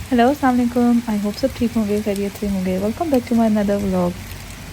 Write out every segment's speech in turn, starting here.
Hello अस्सलाम वालेकुम। I hope सब ठीक होंगे, खैरियत से होंगे। Welcome back to my another vlog.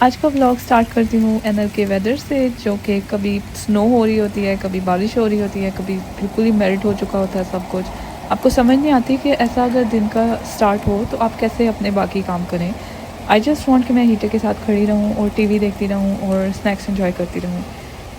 आज का व्लॉग स्टार्ट करती हूँ एनएल के वेदर से, जो कि कभी स्नो हो रही होती है, कभी बारिश हो रही होती है, कभी बिल्कुल ही मेल्ट हो चुका होता है सब कुछ। आपको समझ नहीं आती कि ऐसा अगर दिन का स्टार्ट हो तो आप कैसे अपने बाकी काम करें। आई जस्ट वॉन्ट कि मैं हीटर के साथ खड़ी रहूँ और टीवी देखती रहूँ और स्नैक्स एंजॉय करती रहूँ।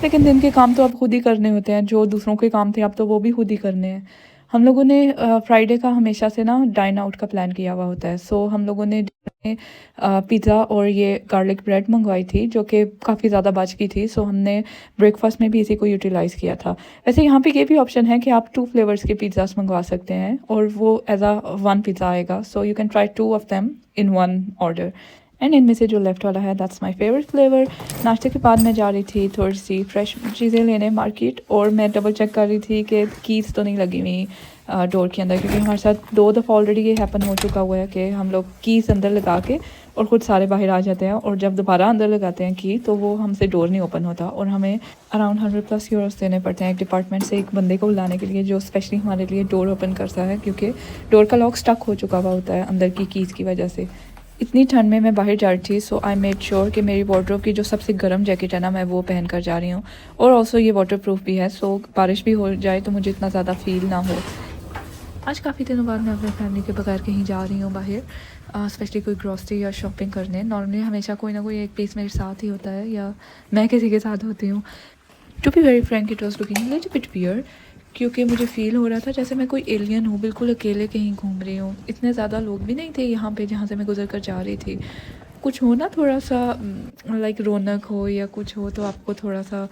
लेकिन दिन के काम तो अब खुद ही करने होते हैं, जो दूसरों के काम थे अब तो वो भी खुद ही करने हैं। हम लोगों ने फ्राइडे का हमेशा से ना डाइन आउट का प्लान किया हुआ होता है। सो हम लोगों ने पिज़्ज़ा और ये गार्लिक ब्रेड मंगवाई थी, जो कि काफ़ी ज़्यादा बच गई थी। सो हमने ब्रेकफास्ट में भी इसी को यूटिलाइज़ किया था। वैसे यहाँ पे ये भी ऑप्शन है कि आप 2 फ्लेवर्स के पिज़्ज़ास मंगवा सकते हैं और वो एज अ वन पिज़्ज़ा आएगा। So you can try 2 of them in one order. And इनमें से जो लेफ़्ट वाला है दैट्स माय फेवरेट फ्लेवर। नाश्ते के बाद मैं जा रही थी थोड़ी सी फ्रेश चीज़ें लेने मार्केट, और मैं डबल चेक कर रही थी कि कीज़ तो नहीं लगी हुई डोर के अंदर, क्योंकि हमारे साथ 2 दफ़ा ऑलरेडी ये हैपन हो चुका हुआ है कि हम लोग कीज़ अंदर लगा के और ख़ुद सारे बाहर आ जाते हैं, और जब दोबारा अंदर लगाते हैं की तो वो हमसे डोर नहीं ओपन होता, और हमें अराउंड 100+ यूरोस देने पड़ते हैं एक डिपार्टमेंट से एक बंदे को बुलाने के लिए जो स्पेशली हमारे लिए डोर ओपन करता है, क्योंकि डोर का लॉक स्टक हो चुका हुआ होता है अंदर की कीज़ की वजह से। इतनी ठंड में मैं बाहर जा रही थी, सो आई मेड श्योर कि मेरी वार्डरोब की जो सबसे गर्म जैकेट है ना, मैं वो पहन कर जा रही हूँ। और ऑल्सो ये वाटर प्रूफ भी है, सो बारिश भी हो जाए तो मुझे इतना ज़्यादा फील ना हो। आज काफ़ी दिनों बाद मैं अपने फैमिली के बगैर कहीं जा रही हूँ बाहर, स्पेशली कोई ग्रॉसरी या शॉपिंग करने। नॉर्मली हमेशा कोई ना कोई एक पीस मेरे साथ ही होता है, या मैं किसी के साथ होती हूँ। To be very frank, it was looking little bit weird, क्योंकि मुझे फ़ील हो रहा था जैसे मैं कोई एलियन हूँ, बिल्कुल अकेले कहीं घूम रही हूँ। इतने ज़्यादा लोग भी नहीं थे यहाँ पे जहाँ से मैं गुजर कर जा रही थी। कुछ हो ना, थोड़ा सा लाइक रौनक हो या कुछ हो तो आपको थोड़ा सा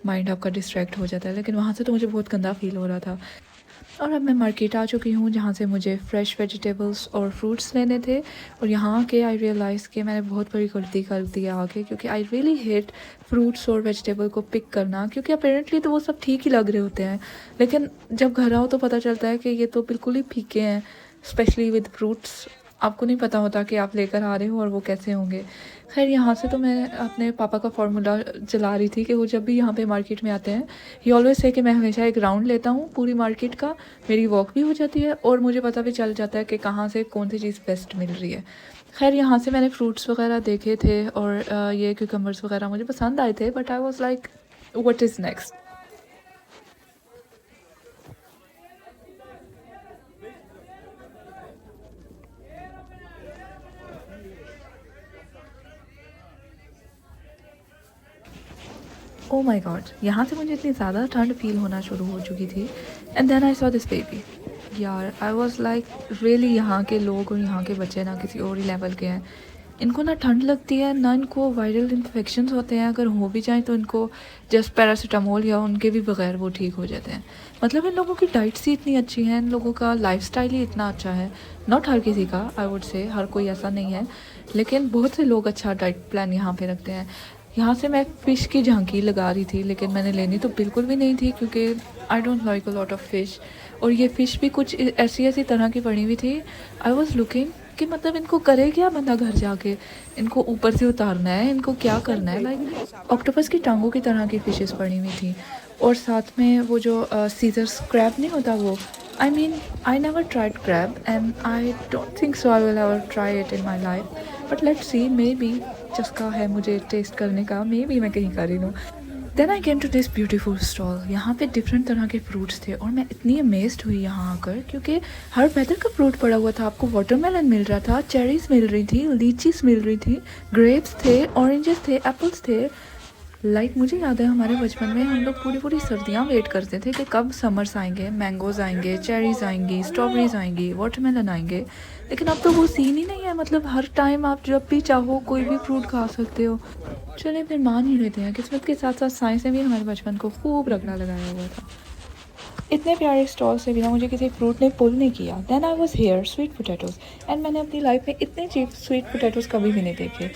माइंड आपका डिस्ट्रैक्ट हो जाता है, लेकिन वहाँ से तो मुझे बहुत गंदा फील हो रहा था। और अब मैं मार्केट आ चुकी हूँ, जहाँ से मुझे फ़्रेश वेजिटेबल्स और फ्रूट्स लेने थे। और यहाँ आके आई रियलाइज़ कि मैंने बहुत बड़ी गलती कर दी है आगे, क्योंकि आई रियली हेट फ्रूट्स और वेजिटेबल को पिक करना, क्योंकि अपेरेंटली तो वो सब ठीक ही लग रहे होते हैं, लेकिन जब घर आओ तो पता चलता है कि ये तो बिल्कुल ही फीके हैं। स्पेशली विद फ्रूट्स, आपको नहीं पता होता कि आप लेकर आ रहे हो और वो कैसे होंगे। खैर, यहाँ से तो मैं अपने पापा का फार्मूला चला रही थी कि वो जब भी यहाँ पे मार्केट में आते हैं, ही ऑलवेज से कि मैं हमेशा एक राउंड लेता हूँ पूरी मार्केट का। मेरी वॉक भी हो जाती है और मुझे पता भी चल जाता है कि कहाँ से कौन सी चीज़ बेस्ट मिल रही है। खैर, यहाँ से मैंने फ्रूट्स वगैरह देखे थे, और ये क्यूकम्बर्स वगैरह मुझे पसंद आए थे, but I was like what is next. Oh my God, यहाँ से मुझे इतनी ज़्यादा ठंड फील होना शुरू हो चुकी थी। And then I saw this baby. यार, आई वाज लाइक रियली, यहाँ के लोग और यहाँ के बच्चे ना किसी और ही लेवल के हैं। इनको ना ठंड लगती है ना, इनको वायरल इन्फेक्शंस होते हैं, अगर हो भी जाएँ तो इनको जस्ट पैरासीटामोल या उनके भी बगैर वो ठीक हो जाते हैं। मतलब इन लोगों की डाइट्स ही इतनी अच्छी हैं, इन लोगों का लाइफस्टाइल ही इतना अच्छा है। नॉट हर किसी का, आई वुड से हर कोई ऐसा नहीं है, लेकिन बहुत से लोग अच्छा डाइट प्लान यहाँ पे रखते हैं। यहाँ से मैं फ़िश की झांकी लगा रही थी, लेकिन मैंने लेनी तो बिल्कुल भी नहीं थी, क्योंकि I don't like a lot of fish. और ये फ़िश भी कुछ ऐसी ऐसी तरह की पड़ी हुई थी। आई वॉज़ लुकिंग कि मतलब इनको करे क्या बंदा घर जाके, इनको ऊपर से उतारना है, इनको क्या करना है। लाइक ऑक्टोपस की टांगों की तरह की फ़िशेस पड़ी हुई थी, और साथ में वो जो सीजर क्रैब नहीं होता वो। I mean, I never tried crab and I don't think so I will ever try it in my life, but let's see, may be चस्का है मुझे टेस्ट करने का, मे बी मैं कहीं कर रही हूँ। Then I came to this beautiful stall. यहाँ पे डिफरेंट तरह के फ्रूट्स थे, और मैं इतनी अमेज्ड हुई यहाँ आकर, क्योंकि हर वेदर का फ्रूट पड़ा हुआ था। आपको वाटरमेलन मिल रहा था, चेरीज मिल रही थी, लीचीज मिल रही थी, ग्रेप्स थे, ऑरेंजेस थे, एप्पल्स थे। लाइक मुझे याद है हमारे बचपन में हम लोग पूरी पूरी सर्दियाँ वेट करते थे कि कब समर्स आएंगे, मैंगोज़ आएंगे, चेरीज़ आएंगी, स्ट्रॉबेरीज़ आएंगी, वाटरमेलन आएंगे। लेकिन अब तो वो सीन ही नहीं है, मतलब हर टाइम आप जब भी चाहो कोई भी फ्रूट खा सकते हो। चलिए फिर मान ही लेते हैं, किस्मत के साथ साथ साइंस ने भी हमारे बचपन को खूब रगड़ा लगाया हुआ था। इतने प्यारे स्टॉल से भी ना मुझे किसी फ्रूट ने पुल नहीं किया। Then I was here sweet potatoes, and मैंने अपनी लाइफ में इतने चीप स्वीट पोटैटोज़ कभी भी नहीं देखे,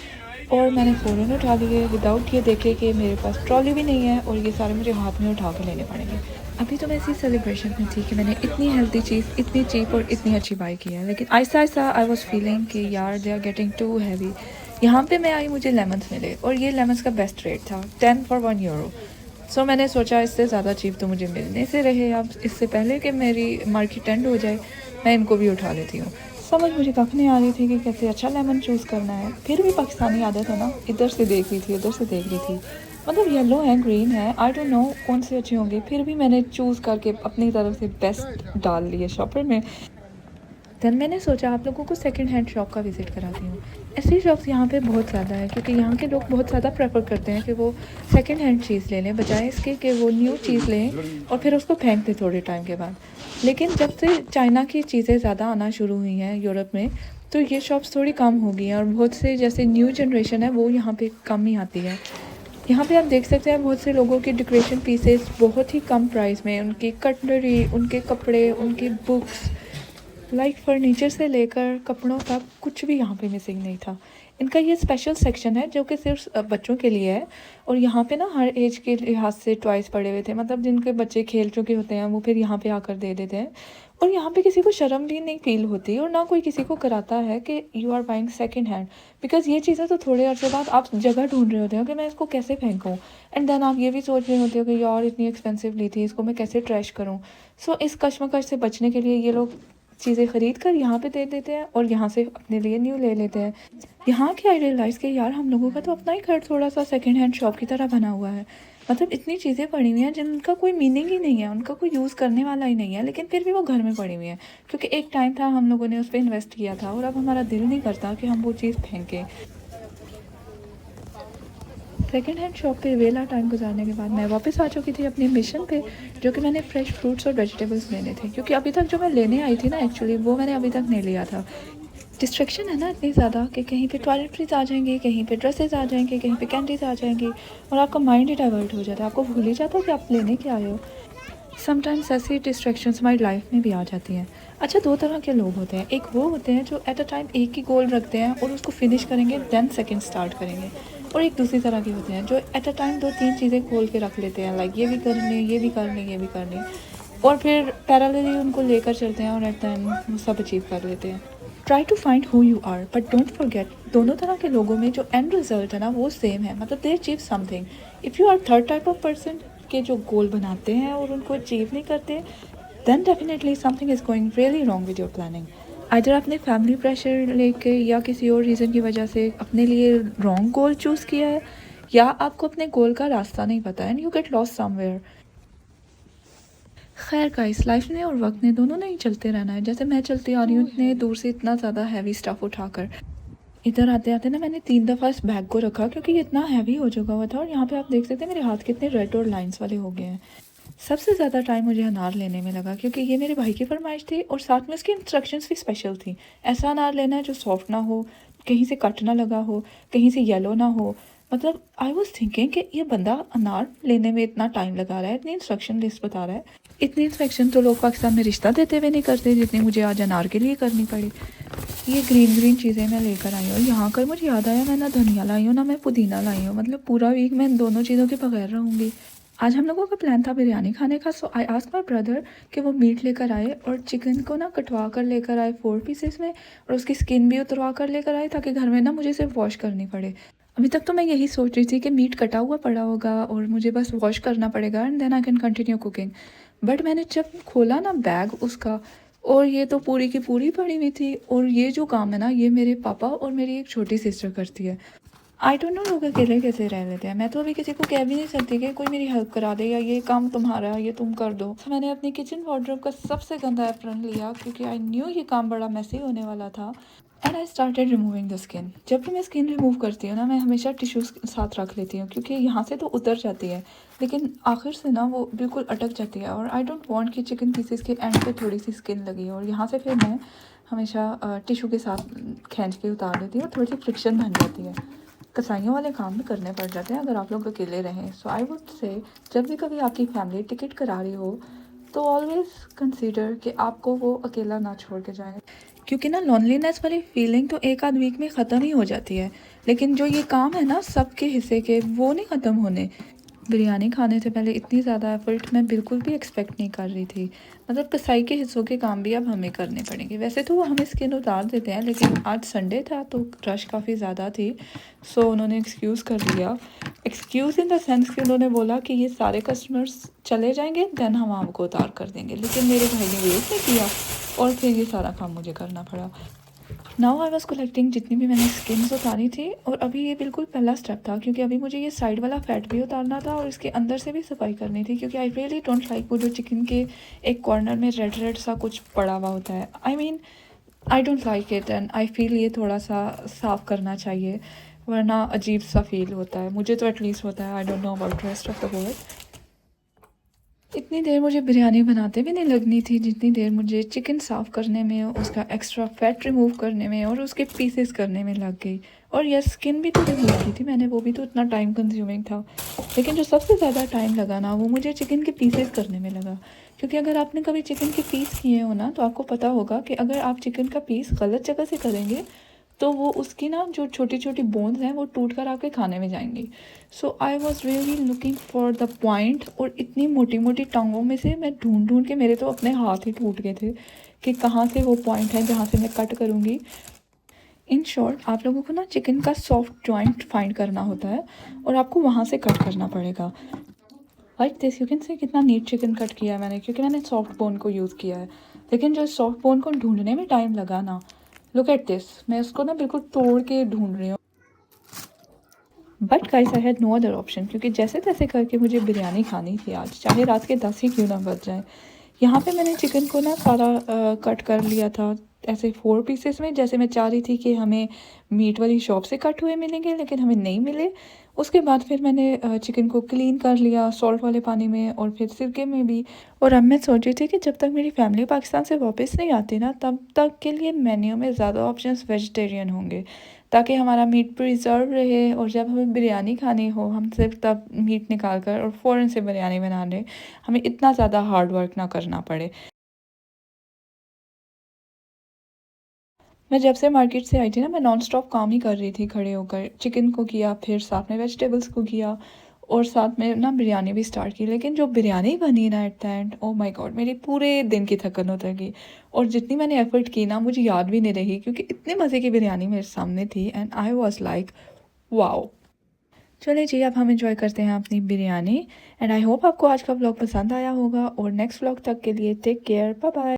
और मैंने फ़ौरन उठा लिए विदाउट ये देखे कि मेरे पास ट्रॉली भी नहीं है, और ये सारे मुझे हाथ में उठा के लेने पड़ेंगे। अभी तो मैं इसी सेलिब्रेशन में थी कि मैंने इतनी हेल्दी चीज़ इतनी चीप और इतनी अच्छी बाई की है, लेकिन Aahista Aahista I was feeling कि यार they are getting too heavy. यहाँ पे मैं आई, मुझे लेमन्स मिले, और ये लेमन्स का बेस्ट रेट था 10 फॉर 1 यूरो। सो मैंने सोचा इससे ज़्यादा चीप तो मुझे मिलने से रहे, अब इससे पहले कि मेरी मार्केट एंड हो जाए मैं इनको भी उठा लेती हूँ। समझ मुझे कख नहीं आ रही थी कि कैसे अच्छा लेमन चूज़ करना है। फिर भी पाकिस्तानी आदत है ना, इधर से देख रही थी, उधर से देख रही थी। मतलब येलो है, ग्रीन है, आई डोंट नो कौन से अच्छे होंगे। फिर भी मैंने चूज़ करके अपनी तरफ से बेस्ट डाल लिए शॉपर में। देन मैंने सोचा आप लोगों को सेकंड हैंड शॉप का विज़िट कराती हूँ। ऐसी शॉप्स यहाँ पे बहुत ज़्यादा है क्योंकि यहाँ के लोग बहुत ज़्यादा प्रेफर करते हैं कि वो सेकंड हैंड चीज़ ले लें बजाय इसके कि वो न्यू चीज़ लें और फिर उसको फेंक दें थोड़े टाइम के बाद। लेकिन जब से चाइना की चीज़ें ज़्यादा आना शुरू हुई हैं यूरोप में, तो ये शॉप्स थोड़ी कम हो गई हैं और बहुत से जैसे न्यू जनरेशन है वो यहाँ पे कम ही आती है। यहाँ पे आप देख सकते हैं बहुत से लोगों की डेकोरेशन पीसेस बहुत ही कम प्राइस में, उनकी कटलरी, उनके कपड़े, उनकी बुक्स, लाइक फर्नीचर से लेकर कपड़ों तक कुछ भी यहाँ पे मिसिंग नहीं था। इनका ये स्पेशल सेक्शन है जो कि सिर्फ बच्चों के लिए है और यहाँ पे ना हर एज के लिहाज से टॉयज़ पड़े हुए थे। मतलब जिनके बच्चे खेल चुके होते हैं वो फिर यहाँ पे आकर दे देते हैं और यहाँ पे किसी को शर्म भी नहीं फील होती और ना कोई किसी को कराता है कि you are buying second hand. Because ये चीज़ें तो थोड़े अर्से बाद आप जगह ढूंढ रहे होते हो कि मैं इसको कैसे फेंकूँ, एंड देन आप ये भी सोच रहे होते हो कि यार इतनी एक्सपेंसिव ली थी, इसको मैं कैसे ट्रैश करूँ। सो इस कश्मकश से बचने के लिए ये लोग चीज़ें ख़रीद कर यहाँ पे दे देते हैं और यहाँ से अपने लिए न्यू ले लेते हैं। यहाँ के आई रियलाइज़ कि यार हम लोगों का तो अपना ही घर थोड़ा सा सेकंड हैंड शॉप की तरह बना हुआ है। मतलब इतनी चीज़ें पड़ी हुई हैं जिनका कोई मीनिंग ही नहीं है, उनका कोई यूज़ करने वाला ही नहीं है, लेकिन फिर भी वो घर में पड़ी हुई हैं क्योंकि एक टाइम था हम लोगों ने उस पर इन्वेस्ट किया था और अब हमारा दिल नहीं करता कि हम वो चीज़ फेंकें। सेकेंड हैंड शॉप पे वेला टाइम गुजारने के बाद मैं वापस आ चुकी थी अपने मिशन पे, जो कि मैंने फ़्रेश फ्रूट्स और वेजिटेबल्स लेने थे क्योंकि अभी तक जो मैं लेने आई थी ना एक्चुअली वो मैंने अभी तक नहीं लिया था। डिस्ट्रैक्शन है ना इतनी ज़्यादा कि कहीं पे टॉयलेटरीज आ जाएंगी, कहीं पे ड्रेसेस आ जाएंगी, कहीं पे कैंडीज आ जाएंगी और आपका माइंड ही डाइवर्ट हो जाता है, आपको भूल ही जाता है कि आप लेने के आए हो। समटाइम्स ऐसी डिस्ट्रैक्शंस हमारी लाइफ में भी आ जाती हैं। अच्छा, दो तरह के लोग होते हैं। एक वो होते हैं जो एट अ टाइम एक ही गोल रखते हैं और उसको फिनिश करेंगे देन सेकंड स्टार्ट करेंगे, और एक दूसरी तरह के होते हैं जो एट अ टाइम दो तीन चीज़ें खोल के रख लेते हैं, लाइक ये भी करनी, ये भी करनी, ये भी करनी, और फिर पैरेलली उनको लेकर चलते हैं और एट द एंड वो सब अचीव कर लेते हैं। Try to find who you are but don't forget, दोनों तरह के लोगों में जो एंड रिजल्ट है ना वो सेम है, मतलब they achieve something. If you are third type of person के जो गोल बनाते हैं और उनको अचीव नहीं करते, then definitely something is going really wrong with your planning. Either आपने फैमिली प्रेशर लेके या किसी और रीज़न की वजह से अपने लिए रॉन्ग गोल चूज़ किया है, या आपको अपने गोल का रास्ता नहीं पता and you get lost somewhere. खैर गाइस, लाइफ ने और वक्त ने दोनों ने ही चलते रहना है। जैसे मैं चलती आ रही हूँ इतने दूर से इतना ज़्यादा हैवी स्टफ़ उठाकर, इधर आते आते ना मैंने 3 दफ़ा इस बैग को रखा क्योंकि ये इतना हैवी हो चुका हुआ था। और यहाँ पे आप देख सकते हैं मेरे हाथ कितने रेड और लाइंस वाले हो गए हैं। सबसे ज़्यादा टाइम मुझे अनार लेने में लगा क्योंकि ये मेरे भाई की फरमाइश थी और साथ में उसकी इंस्ट्रक्शंस भी स्पेशल थी। ऐसा अनार लेना है जो सॉफ्ट ना हो, कहीं से कट ना लगा हो, कहीं से येलो ना हो। मतलब आई वॉज थिंकिंग कि ये बंदा अनार लेने में इतना टाइम लगा रहा है, इतनी इंस्ट्रक्शन लिस्ट बता रहा है, इतनी इंस्ट्रक्शन तो लोग पाकिस्तान में रिश्ता देते हुए नहीं करते जितनी मुझे आज अनार के लिए करनी पड़ी। ये ग्रीन ग्रीन चीज़ें मैं लेकर आई हूँ। यहाँ कर मुझे याद आया मैं ना धनिया लाई हूँ ना मैं पुदीना लाई हूँ। मतलब पूरा वीक मैं इन दोनों चीज़ों के बगैर रहूँगी। आज हम लोगों का प्लान था बिरयानी खाने का, सो आई आस्क्ड माई ब्रदर कि वो मीट लेकर आए और चिकन को ना कटवा कर लेकर आए 4 पीसेस में, और उसकी स्किन भी उतरवा कर लेकर आए ताकि घर में ना मुझे सिर्फ वॉश करनी पड़े। अभी तक तो मैं यही सोच रही थी कि मीट कटा हुआ पड़ा होगा और मुझे बस वॉश करना पड़ेगा and then I can continue cooking. But मैंने जब खोला ना बैग उसका, और ये तो पूरी की पूरी पड़ी हुई थी। और ये जो काम है ना ये मेरे पापा और मेरी एक छोटी सिस्टर करती है। आई डोंट नो लोग अकेले कैसे रह लेते हैं। मैं तो अभी किसी को कह भी नहीं सकती कि कोई मेरी हेल्प करा दे या ये काम तुम्हारा है ये तुम कर दो। तो मैंने अपनी किचन वार्डरोब का सबसे गंदा एप्रन लिया क्योंकि आई न्यू ये काम बड़ा मैसी होने वाला था, and I started removing the skin. जब भी मैं स्किन रिमूव करती हूँ ना मैं हमेशा टिश्यूज़ साथ रख लेती हूँ क्योंकि यहाँ से तो उतर जाती है लेकिन आखिर से ना वो बिल्कुल अटक जाती है, और आई डोंट वांट कि चिकन पीसेस के एंड पे थोड़ी सी स्किन लगी हो। और यहाँ से फिर मैं हमेशा टिशू के साथ खींच के उतार देती हूँ, थोड़ी सी फ्रिक्शन बन जाती है। कसाइयों वाले काम भी करने पड़ जाते हैं अगर आप लोग अकेले रहें। सो आई वुड से जब भी कभी आपकी फैमिली टिकट करा रही हो तो ऑलवेज़ कंसीडर कि आपको वो अकेला ना छोड़ के जाए, क्योंकि ना लॉनलीनेस वाली फीलिंग तो एक आध वीक में ख़त्म ही हो जाती है, लेकिन जो ये काम है ना सबके हिस्से के वो नहीं ख़त्म होने। बिरयानी खाने से पहले इतनी ज़्यादा एफर्ट मैं बिल्कुल भी एक्सपेक्ट नहीं कर रही थी। मतलब कसाई के हिस्सों के काम भी अब हमें करने पड़ेंगे। वैसे तो वो हमें स्किन उतार देते हैं लेकिन आज संडे था तो रश काफ़ी ज़्यादा थी, सो उन्होंने एक्सक्यूज़ कर दिया। एक्सक्यूज़ इन द सेंस कि उन्होंने बोला कि ये सारे कस्टमर्स चले जाएंगे देन हम आपको उतार कर देंगे, लेकिन मेरे भाई ने वेट नहीं किया। और फिर ये सारा काम मुझे करना पड़ा। नाउ आई वॉज़ कलेक्टिंग जितनी भी मैंने स्किन्स उतारी थी, और अभी ये बिल्कुल पहला स्टेप था, क्योंकि अभी मुझे ये साइड वाला फैट भी उतारना था और इसके अंदर से भी सफाई करनी थी, क्योंकि आई रियली डोंट लाइक वो जो चिकन के एक कॉर्नर में रेड रेड सा कुछ पड़ा हुआ होता है। I mean I don't like it, and I feel ये थोड़ा सा साफ़ करना चाहिए, वरना अजीब सा फील होता है, मुझे तो एटलीस्ट होता है। I don't know about rest of the world. इतनी देर मुझे बिरयानी बनाते भी नहीं लगनी थी जितनी देर मुझे चिकन साफ़ करने में, उसका एक्स्ट्रा फैट रिमूव करने में और उसके पीसेस करने में लग गई। और यस, स्किन भी तो रिमूव की थी मैंने, वो भी तो इतना टाइम कंज्यूमिंग था। लेकिन जो सबसे ज़्यादा टाइम लगा ना, वो मुझे चिकन के पीसेस करने में लगा। क्योंकि अगर आपने कभी चिकन के पीस किए हो ना, तो आपको पता होगा कि अगर आप चिकन का पीस गलत जगह से करेंगे तो वो उसकी ना जो छोटी छोटी बोन्स हैं वो टूट कर आपके खाने में जाएंगी। So I was really looking for the point, और इतनी मोटी मोटी टांगों में से मैं ढूंढ ढूंढ के, मेरे तो अपने हाथ ही टूट गए थे कि कहाँ से वो पॉइंट है जहाँ से मैं कट करूँगी। इन शॉर्ट, आप लोगों को ना चिकन का सॉफ्ट जॉइंट फाइंड करना होता है और आपको वहाँ से कट करना पड़ेगा। Like this you can say कितना नीट चिकन कट किया है मैंने, क्योंकि मैंने सॉफ्ट बोन को यूज़ किया है। लेकिन जो सॉफ्ट बोन को ढूंढने में टाइम लगा ना, लुक एट दिस, मैं उसको ना बिल्कुल तोड़ के ढूंढ रही हूँ। But guys I had no other option, क्योंकि जैसे तैसे करके मुझे बिरयानी खानी थी आज, चाहे रात के 10 ही क्यों ना बज जाए। यहाँ पे मैंने चिकन को ना सारा कट कर लिया था ऐसे 4 पीसेस में, जैसे मैं चाह रही थी कि हमें मीट वाली शॉप से कट हुए मिलेंगे, लेकिन हमें नहीं मिले। उसके बाद फिर मैंने चिकन को क्लीन कर लिया सॉल्ट वाले पानी में और फिर सिरके में भी। और अब मैं सोच रही थी कि जब तक मेरी फैमिली पाकिस्तान से वापस नहीं आती ना, तब तक के लिए मेन्यू में ज़्यादा ऑप्शंस वेजिटेरियन होंगे, ताकि हमारा मीट प्रिजर्व रहे, और जब हमें बिरयानी खानी हो हम सिर्फ तब मीट निकाल कर और फ़ौरन से बिरयानी बना लें, हमें इतना ज़्यादा हार्ड वर्क ना करना पड़े। मैं जब से मार्केट से आई थी ना, मैं नॉन स्टॉप काम ही कर रही थी खड़े होकर। चिकन को किया, फिर साथ में वेजिटेबल्स को किया, और साथ में ना बिरयानी भी स्टार्ट की। लेकिन जो बिरयानी बनी ना at the end, oh my God, मेरी पूरे दिन की थकन उतर गई। और जितनी मैंने एफर्ट की ना, मुझे याद भी नहीं रही, क्योंकि इतने मज़े की बिरयानी मेरे सामने थी and I was like wow. चलिए जी, अब हम एंजॉय करते हैं अपनी बिरयानी। एंड आई होप आपको आज का व्लॉग पसंद आया होगा, और नेक्स्ट व्लॉग तक के लिए टेक केयर, बाय बाय।